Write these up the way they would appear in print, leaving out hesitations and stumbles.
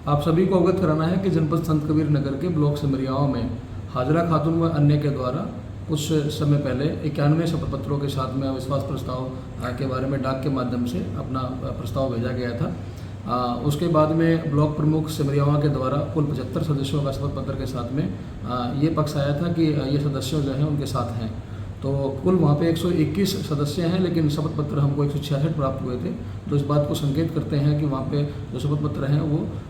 आप सभी को अवगत कराना है कि जनपद संत कबीर नगर के ब्लॉक सिमरियाओं में हाजरा खातून व अन्य के द्वारा कुछ समय पहले 91 शपथ पत्रों के साथ में अविश्वास प्रस्ताव के बारे में डाक के माध्यम से अपना प्रस्ताव भेजा गया था। उसके बाद में ब्लॉक प्रमुख सिमरियावा के द्वारा कुल 75 सदस्यों का शपथ पत्र के साथ में ये पक्ष आया था कि ये सदस्य जो हैं उनके साथ हैं। तो कुल वहाँ पे 121 सदस्य हैं, लेकिन शपथ पत्र हमको 166 प्राप्त हुए थे, जो इस बात को संकेत करते हैं कि वहाँ पे जो शपथ पत्र हैं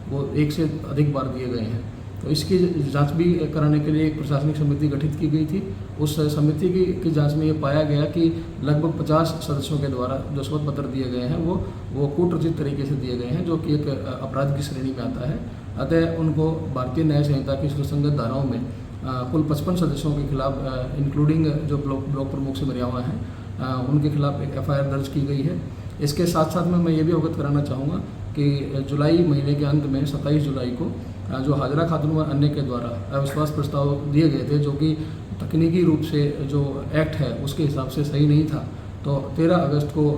वो एक से अधिक बार दिए गए हैं। तो इसकी जांच भी कराने के लिए एक प्रशासनिक समिति गठित की गई थी। उस समिति की जांच में ये पाया गया कि लगभग 50 सदस्यों के द्वारा जो शपथ पत्र दिए गए हैं वो कूटरचित तरीके से दिए गए हैं, जो कि एक अपराध की श्रेणी में आता है। अतः उनको भारतीय न्याय संहिता की सुसंगत धाराओं में कुल 55 सदस्यों के खिलाफ इंक्लूडिंग जो ब्लॉक प्रमुख सिमरियावा हैं उनके खिलाफ एक FIR दर्ज की गई है। इसके साथ साथ में मैं ये भी अवगत कराना चाहूँगा कि जुलाई महीने के अंत में 27 जुलाई को जो हाजरा खातून व अन्य के द्वारा अविश्वास प्रस्ताव दिए गए थे, जो कि तकनीकी रूप से जो एक्ट है उसके हिसाब से सही नहीं था, तो 13 अगस्त को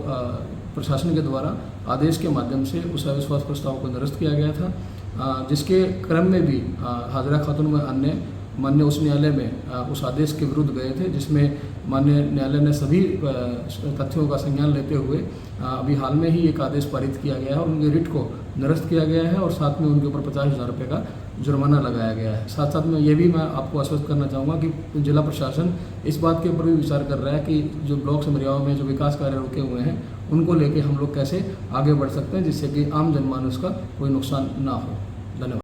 प्रशासन के द्वारा आदेश के माध्यम से उस अविश्वास प्रस्ताव को निरस्त किया गया था, जिसके क्रम में भी हाजरा खातून व अन्य माननीय उच्च न्यायालय में उस आदेश के विरुद्ध गए थे, जिसमें माननीय न्यायालय ने सभी तथ्यों का संज्ञान लेते हुए अभी हाल में ही एक आदेश पारित किया गया है और उनके रिट को निरस्त किया गया है और साथ में उनके ऊपर 50,000 रुपये का जुर्माना लगाया गया है। साथ साथ में ये भी मैं आपको आश्वस्त करना चाहूँगा कि जिला प्रशासन इस बात के ऊपर भी विचार कर रहा है कि जो ब्लॉक सिमरियावा में जो विकास कार्य रुके हुए हैं उनको लेके हम लोग कैसे आगे बढ़ सकते हैं, जिससे कि आम जनमानस का कोई नुकसान ना हो। धन्यवाद।